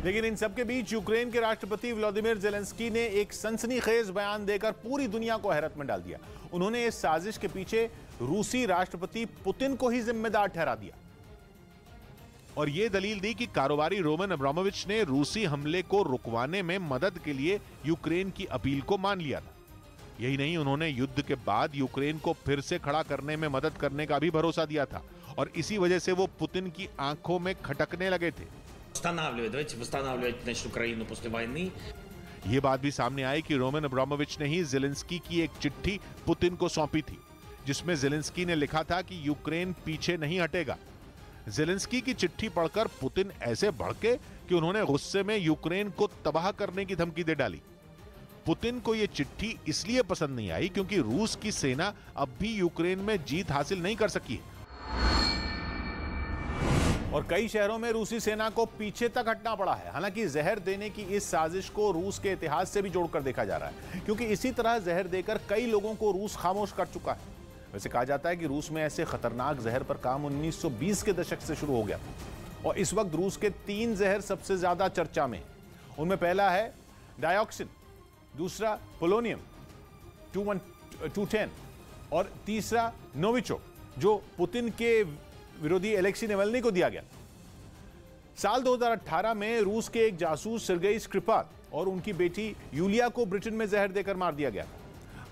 लेकिन इन सबके बीच यूक्रेन के राष्ट्रपति व्लादिमीर ज़ेलेंस्की ने एक सनसनीखेज बयान देकर पूरी दुनिया को हैरत में डाल दिया। उन्होंने इस साजिश के पीछे रूसी राष्ट्रपति पुतिन को ही जिम्मेदार ठहरा दिया और यह दलील दी कि कारोबारी रोमन अब्रामोविच ने रूसी हमले को रुकवाने में मदद के लिए यूक्रेन की अपील को मान लिया था। यही नहीं, उन्होंने युद्ध के बाद यूक्रेन को फिर से खड़ा करने में मदद करने का भी भरोसा दिया था और इसी वजह से वो पुतिन की आंखों में खटकने लगे थे। ये बात भी सामने आई कि रोमन अब्रामोविच ने ही ज़ेलेंस्की की एक चिट्ठी पुतिन को सौंपी थी, जिसमें ज़ेलेंस्की ने लिखा था कि यूक्रेन पीछे नहीं हटेगा। ज़ेलेंस्की की चिट्ठी पढ़कर पुतिन ऐसे भड़के कि उन्होंने गुस्से में यूक्रेन को तबाह करने की धमकी दे डाली। पुतिन को यह चिट्ठी इसलिए पसंद नहीं आई क्योंकि रूस की सेना अब भी यूक्रेन में जीत हासिल नहीं कर सकी है और कई शहरों में रूसी सेना को पीछे तक हटना पड़ा है। हालांकि जहर देने की इस साजिश को रूस के इतिहास से भी जोड़कर देखा जा रहा है, क्योंकि इसी तरह जहर देकर कई लोगों को रूस खामोश कर चुका है। वैसे कहा जाता है कि रूस में ऐसे खतरनाक जहर पर काम 1920 के दशक से शुरू हो गया और इस वक्त रूस के 3 जहर सबसे ज्यादा चर्चा में। उनमें पहला है डायोक्सिन, दूसरा पोलोनियम 210 और तीसरा नोविचोक, जो पुतिन के विरोधी एलेक्सी नावल्नी को दिया गया। साल 2018 में रूस के एक जासूस सर्गेई स्क्रिपाल और उनकी बेटी यूलिया को ब्रिटेन में जहर देकर मार दिया गया।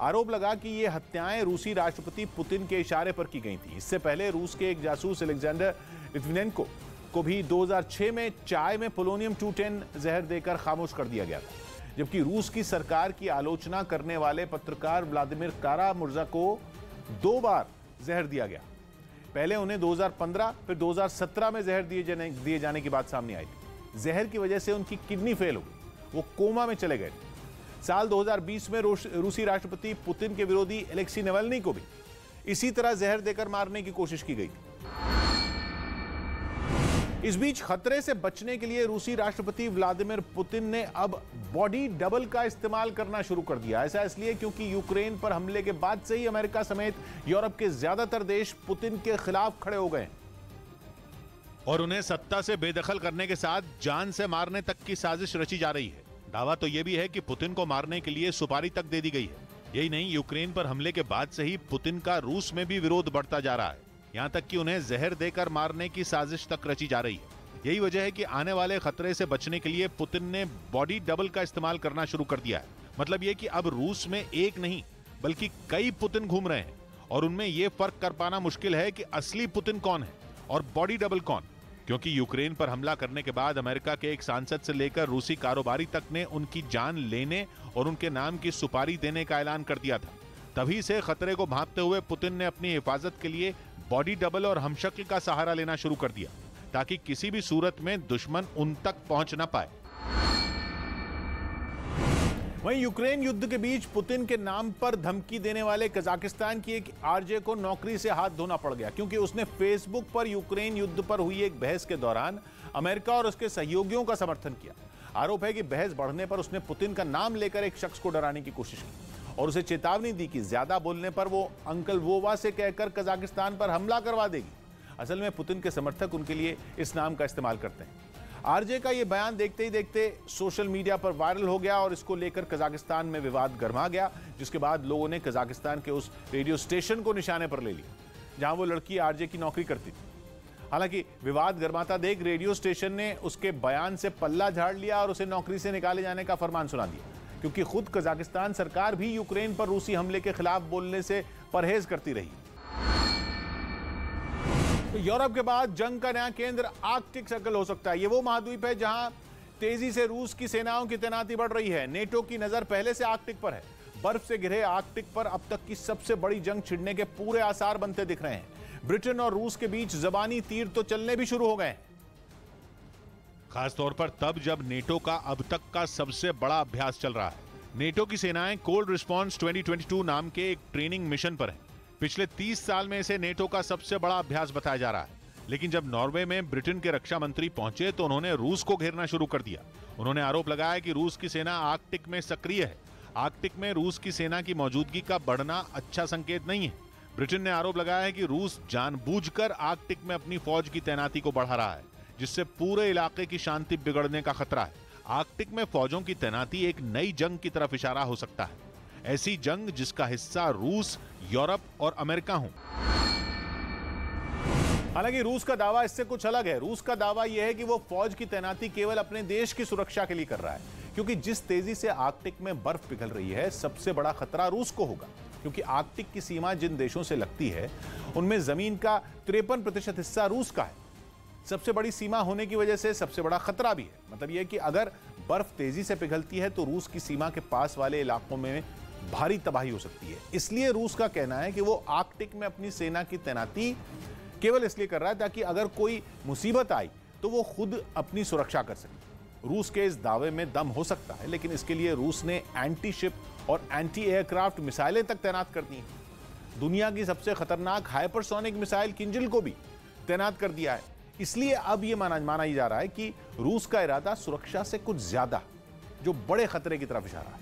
आरोप लगा कि ये हत्याएं रूसी राष्ट्रपति पुतिन के इशारे पर की गई थी। इससे पहले रूस के एक जासूस अलेक्जेंडर लिट्विनेंको को भी 2006 में चाय में पोलोनियम 210 जहर देकर खामोश कर दिया गया था, जबकि रूस की सरकार की आलोचना करने वाले पत्रकार व्लादिमीर कारा-मुर्जा को 2 बार जहर दिया गया। पहले उन्हें 2015 फिर 2017 में जहर दिए जाने की बात सामने आई थी। जहर की वजह से उनकी किडनी फेल हो गई, वो कोमा में चले गए। साल 2020 में रूसी राष्ट्रपति पुतिन के विरोधी एलेक्सी नावल्नी को भी इसी तरह जहर देकर मारने की कोशिश की गई थी। इस बीच खतरे से बचने के लिए रूसी राष्ट्रपति व्लादिमीर पुतिन ने अब बॉडी डबल का इस्तेमाल करना शुरू कर दिया। ऐसा इसलिए क्योंकि यूक्रेन पर हमले के बाद से ही अमेरिका समेत यूरोप के ज्यादातर देश पुतिन के खिलाफ खड़े हो गए और उन्हें सत्ता से बेदखल करने के साथ जान से मारने तक की साजिश रची जा रही है। दावा तो यह भी है कि पुतिन को मारने के लिए सुपारी तक दे दी गई है। यही नहीं, यूक्रेन पर हमले के बाद से ही पुतिन का रूस में भी विरोध बढ़ता जा रहा है, यहां तक कि उन्हें जहर देकर मारने की साजिश तक रची जा रही है। यही वजह है कि आने वाले खतरे से बचने के लिए पुतिन ने बॉडी डबल का इस्तेमाल करना शुरू कर दिया है। मतलब यह कि अब रूस में एक नहीं बल्कि कई पुतिन घूम रहे हैं और उनमें यह फर्क कर पाना मुश्किल है कि असली पुतिन कौन है और बॉडी डबल कौन, क्योंकि यूक्रेन पर हमला करने के बाद अमेरिका के एक सांसद से लेकर रूसी कारोबारी तक ने उनकी जान लेने और उनके नाम की सुपारी देने का ऐलान कर दिया था। तभी से खतरे को भांपते हुए पुतिन ने अपनी हिफाजत के लिए बॉडी डबल और हमशक्ल का सहारा लेना शुरू कर दिया, ताकि किसी भी सूरत में दुश्मन उन तक पहुंच न पाए। वहीं यूक्रेन युद्ध के बीच पुतिन के नाम पर धमकी देने वाले कजाकिस्तान की एक आरजे को नौकरी से हाथ धोना पड़ गया, क्योंकि उसने फेसबुक पर यूक्रेन युद्ध पर हुई एक बहस के दौरान अमेरिका और उसके सहयोगियों का समर्थन किया। आरोप है कि बहस बढ़ने पर उसने पुतिन का नाम लेकर एक शख्स को डराने की कोशिश की और उसे चेतावनी दी कि ज्यादा बोलने पर वो अंकल वोवा से कहकर कजाकिस्तान पर हमला करवा देगी। असल में पुतिन के समर्थक उनके लिए इस नाम का इस्तेमाल करते हैं। आरजे का यह बयान देखते ही देखते सोशल मीडिया पर वायरल हो गया और इसको लेकर कजाकिस्तान में विवाद गर्मा गया, जिसके बाद लोगों ने कजाकिस्तान के उस रेडियो स्टेशन को निशाने पर ले लिया जहां वो लड़की आरजे की नौकरी करती थी। हालांकि विवाद गर्माता देख रेडियो स्टेशन ने उसके बयान से पल्ला झाड़ लिया और उसे नौकरी से निकाले जाने का फरमान सुना दिया, क्योंकि खुद कजाकिस्तान सरकार भी यूक्रेन पर रूसी हमले के खिलाफ बोलने से परहेज करती रही। तो यूरोप के बाद जंग का नया केंद्र आर्कटिक सर्कल हो सकता है। यह वो महाद्वीप है जहां तेजी से रूस की सेनाओं की तैनाती बढ़ रही है। नेटो की नजर पहले से आर्कटिक पर है। बर्फ से घिरे आर्कटिक पर अब तक की सबसे बड़ी जंग छिड़ने के पूरे आसार बनते दिख रहे हैं। ब्रिटेन और रूस के बीच जबानी तीर तो चलने भी शुरू हो गए हैं, खासतौर पर तब जब नेटो का अब तक का सबसे बड़ा अभ्यास चल रहा है। नेटो की सेनाएं कोल्ड रिस्पॉन्स 2022 नाम के एक ट्रेनिंग मिशन पर हैं। पिछले 30 साल में इसे नेटो का सबसे बड़ा अभ्यास बताया जा रहा है। लेकिन जब नॉर्वे में ब्रिटेन के रक्षा मंत्री पहुंचे तो उन्होंने रूस को घेरना शुरू कर दिया। उन्होंने आरोप लगाया कि रूस की सेना आर्कटिक में सक्रिय है। आर्कटिक में रूस की सेना की मौजूदगी का बढ़ना अच्छा संकेत नहीं है। ब्रिटेन ने आरोप लगाया है कि रूस जानबूझकर आर्कटिक में अपनी फौज की तैनाती को बढ़ा रहा है, जिससे पूरे इलाके की शांति बिगड़ने का खतरा है। आर्कटिक में फौजों की तैनाती एक नई जंग की तरफ इशारा हो सकता है, ऐसी जंग जिसका हिस्सा रूस, यूरोप और अमेरिका हो। हालांकि रूस का दावा इससे कुछ अलग है। रूस का दावा यह है कि वो फौज की तैनाती केवल अपने देश की सुरक्षा के लिए कर रहा है, क्योंकि जिस तेजी से आर्कटिक में बर्फ पिघल रही है, सबसे बड़ा खतरा रूस को होगा, क्योंकि आर्कटिक की सीमा जिन देशों से लगती है उनमें जमीन का 53% हिस्सा रूस का है। सबसे बड़ी सीमा होने की वजह से सबसे बड़ा खतरा भी है। मतलब यह कि अगर बर्फ तेजी से पिघलती है तो रूस की सीमा के पास वाले इलाकों में भारी तबाही हो सकती है। इसलिए रूस का कहना है कि वो आर्कटिक में अपनी सेना की तैनाती केवल इसलिए कर रहा है ताकि अगर कोई मुसीबत आई तो वो खुद अपनी सुरक्षा कर सके। रूस के इस दावे में दम हो सकता है, लेकिन इसके लिए रूस ने एंटी शिप और एंटी एयरक्राफ्ट मिसाइलें तक तैनात कर दी हैं। दुनिया की सबसे खतरनाक हाइपरसोनिक मिसाइल किंजल को भी तैनात कर दिया है। इसलिए अब यह माना जा रहा है कि रूस का इरादा सुरक्षा से कुछ ज्यादा, जो बड़े खतरे की तरफ इशारा है।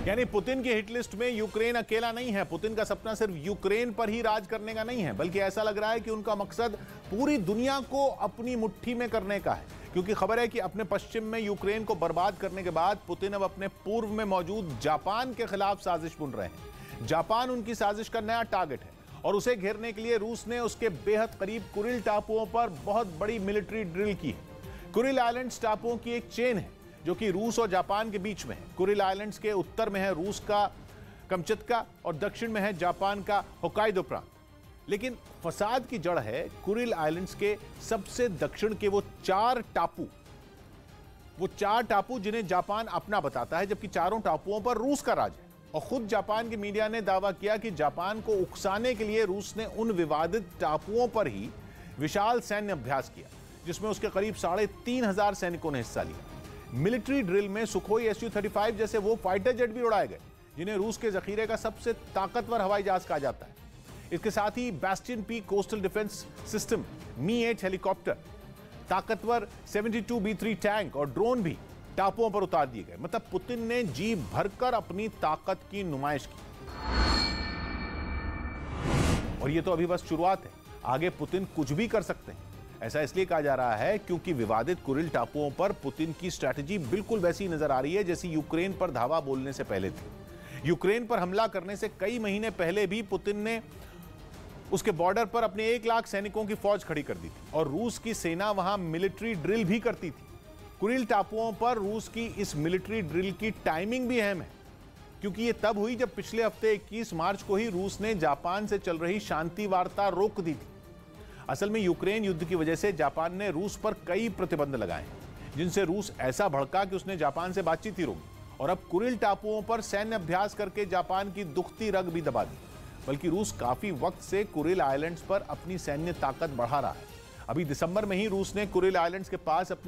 यानी पुतिन की हिट लिस्ट में यूक्रेन अकेला नहीं है। पुतिन का सपना सिर्फ यूक्रेन पर ही राज करने का नहीं है, बल्कि ऐसा लग रहा है कि उनका मकसद पूरी दुनिया को अपनी मुट्ठी में करने का है। क्योंकि खबर है कि अपने पश्चिम में यूक्रेन को बर्बाद करने के बाद पुतिन अब अपने पूर्व में मौजूद जापान के खिलाफ साजिश बुन रहे हैं। जापान उनकी साजिश का नया टारगेट है और उसे घेरने के लिए रूस ने उसके बेहद करीब कुरिल टापुओं पर बहुत बड़ी मिलिट्री ड्रिल की है। कुरिल आइलैंड्स टापुओं की एक चेन है जो कि रूस और जापान के बीच में है। कुरिल आइलैंड्स के उत्तर में है रूस का कमचत्का और दक्षिण में है जापान का होक्काइडो प्रांत। लेकिन फसाद की जड़ है कुरिल आइलैंड्स के सबसे दक्षिण के वो चार टापू जिन्हें जापान अपना बताता है, जबकि चारों टापुओं पर रूस का राज है। और खुद जापान के मीडिया ने दावा किया कि जापान को उकसाने के लिए रूस ने उन विवादित टापुओं पर ही विशाल सैन्य अभ्यास किया, जिसमें उसके करीब 3,500 सैनिकों ने हिस्सा लिया। मिलिट्री ड्रिल में सुखोई Su-35 जैसे वो फाइटर जेट भी उड़ाए गए, जिन्हें रूस के जखीरे का सबसे ताकतवर हवाई जहाज कहा जाता है। इसके साथ ही Bastion P coastal defence system, मी-8 हेलीकॉप्टर, ताकतवर 72B3 टैंक और ड्रोन भी टापुओं पर उतार दिए गए। मतलब पुतिन ने जी भरकर अपनी ताकत की नुमाइश की। और ये तो अभी बस शुरुआत है, आगे पुतिन कुछ भी कर सकते हैं। ऐसा इसलिए कहा जा रहा है क्योंकि विवादित कुरिल टापुओं पर पुतिन की स्ट्रैटेजी बिल्कुल वैसी नजर आ रही है जैसी यूक्रेन पर धावा बोलने से पहले थी। यूक्रेन पर हमला करने से कई महीने पहले भी पुतिन ने उसके बॉर्डर पर अपने 1 लाख सैनिकों की फौज खड़ी कर दी थी और रूस की सेना वहां मिलिट्री ड्रिल भी करती थी। कुरिल टापुओं पर रूस की इस मिलिट्री ड्रिल की टाइमिंग भी अहम है, क्योंकि यह तब हुई जब पिछले हफ्ते 21 मार्च को ही रूस ने जापान से चल रही शांति वार्ता रोक दी थी। असल में यूक्रेन युद्ध की वजह से जापान ने रूस पर कई प्रतिबंध लगाए हैं, जिनसे रूस ऐसा भड़का कि उसने जापान से बातचीत ही रोकी और अब कुरिल टापुओं पर सैन्य अभ्यास करके जापान की दुखती रग भी दबा दी। बल्कि रूस काफी वक्त से कुरिल आइलैंड्स पर अपनी सैन्य ताकत बढ़ा रहा है। अभी दिसंबर में ही रूस ने कुरिल आइलैंड्स के पास अपने